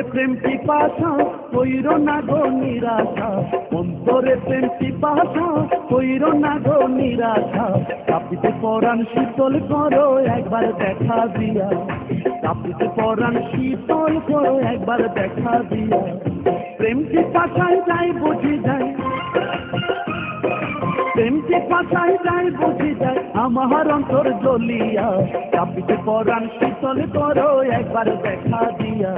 অন্তরে প্রেম পিপাসা কইরো না গো নিরাশা, অন্তরে প্রেম পিপাসা কইরো না গো নিরাশা, কাঁপিতে পরাণ শীতল করো একবার দেখা দিয়া, কাঁপিতে পরাণ শীতল করো একবার দেখা দিয়া। প্রেম পিপাসায় যাই বুঝি যায়, প্রেম পিপাসায় যাই বুঝি যায় আমার অন্তর জ্বলিয়া, কাঁপিতে পরাণ শীতল করো একবার দেখা দিয়া,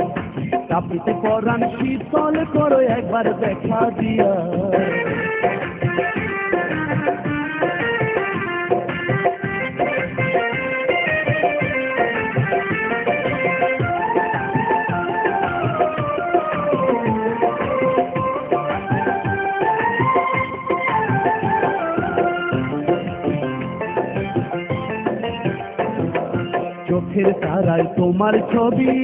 কাঁপিতে পরাণ শীতল করো একবার দেখা দিয়া। চোখের তারায় তোমার ছবি,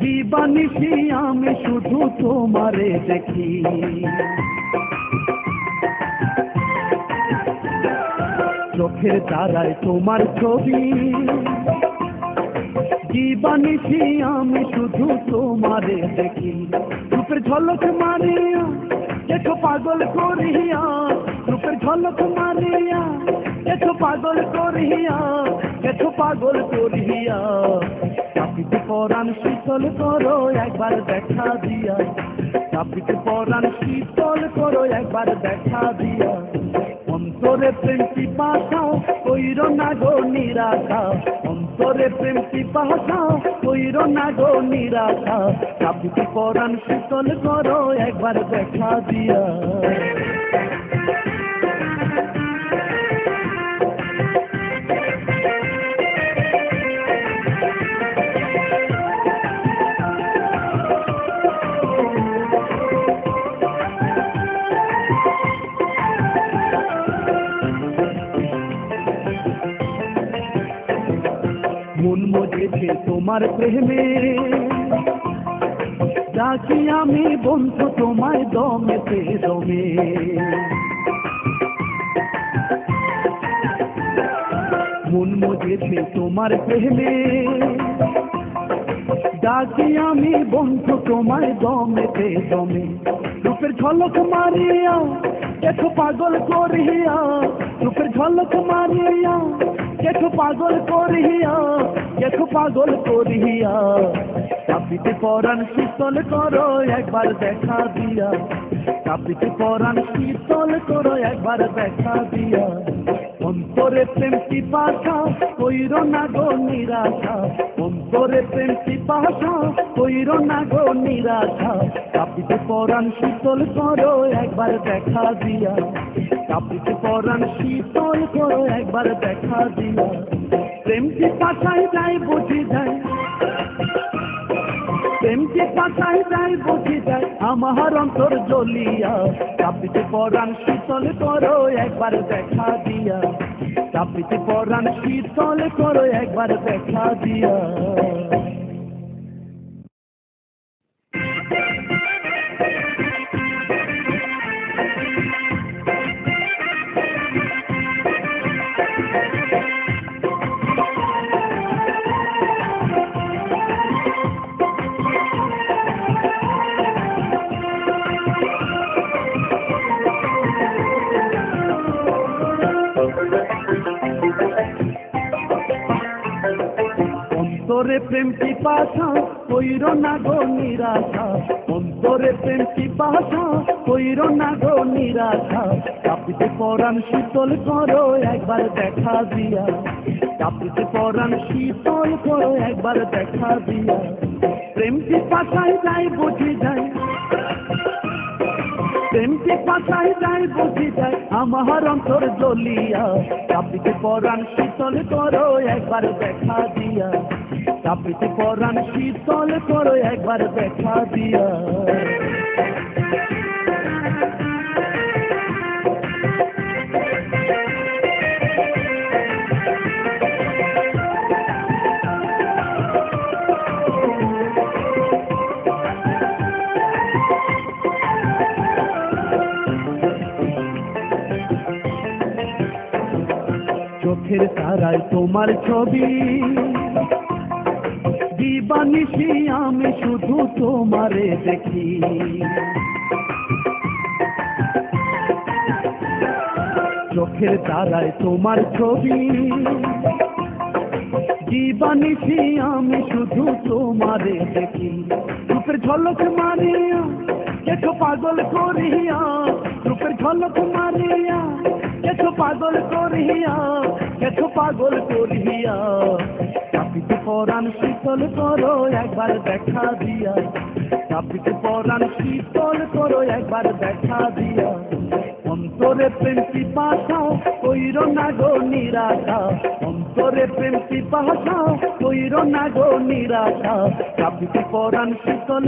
দিবানিশি আমি শুধু তোমারে দেখি, চোখের তারায় তোমার ছবি, দিবানিশি আমি শুধু তোমারে দেখি। রূপের ঝলক মারিয়া দেখো পাগল করিয়া, রূপের ঝলক মারিয়া দেখো পাগল করিয়া, দেখো পাগল করিয়া, কাঁপিতে পরাণ শীতল করো একবার দেখা দিয়া, কাঁপিতে পরাণ শীতল করো একবার দেখা দিয়া। অন্তরে প্রেম পিপাসা কইরো না গো নিরাশা, অন্তরে প্রেম পিপাসা কইরো না গো নিরাশা, কাঁপিতে পরাণ শীতল করো একবার দেখা দিয়া। মন মজেছে তোমার প্রেমে, ডাকি আমি বন্ধু তোমায় দমেতে দমে, মন মজেছে তোমার প্রেমে, ডাকি আমি বন্ধু তোমায় দমেতে দমে। রূপের ঝলক মারিয়া দেখো পাগল করিয়া, রূপের ঝলক মারিয়া দেখো পাগল করিয়া, দেখো পাগল করিয়া, কাঁপিতে পরাণ শীতল করো একবার দেখা দিয়া, কাঁপিতে পরাণ শীতল করো একবার দেখা দিয়া। অন্তরে প্রেম পিপাসা কইরো না গো নিরাশা, অন্তরে প্রেম পিপাসা কইরো না গো নিরাশা, কাঁপিতে পরাণ শীতল করো একবার দেখা দিয়া, কাঁপিতে পরাণ শীতল করো একবার দেখা দিয়া। প্রেম পিপাসায় যাই বুঝি যায়, প্রেম পিপাসায় যাই বুঝি যায় আমার অন্তর জ্বলিয়া, কাঁপিতে পরাণ শীতল করো একবার দেখা দিয়া, কাঁপিতে পরাণ শীতল করো একবার দেখা দিয়া। অন্তরে প্রেম পিপাসা কইরো না গো নিরাশা, অন্তরে প্রেম পিপাসা কইরো না গো নিরাশা, কাঁপিতে পরাণ শীতল করো একবার দেখা দিয়া, কাঁপিতে পরাণ শীতল করো একবার দেখা দিয়া। প্রেম পিপাসায় যাই বুঝি যায়, প্রেম পিপাসায় যাই বুঝি যায় আমার অন্তর জ্বলিয়া, কাঁপিতে পরাণ শীতল করো একবার দেখা দিয়া, কাঁপিতে পরাণ শীতল করো একবার দেখা দিয়া। চোখের তারায় তোমার ছবি, দিবানিশি আমি শুধু তোমারে দেখি। চোখের তারায় তোমার ছবি, দিবানিশি আমি শুধু তোমারে দেখি। রূপের ঝলক মারিয়া কেছো পাগল করিয়া, রূপের ঝলক মারিয়া কেছো পাগল করিয়া, কেছো পাগল করিয়া। তাপিত পরাণ শীতল করো একবার দেখা দিয়া, তাপিত পরাণ শীতল করো একবার দেখা দিয়া। অন্তরে প্রেম পিপাসা কইরো না গো নিরাশা, অন্তরে প্রেম পিপাসা কইরো না গো নিরাশা। তাপিত পরাণ শীতল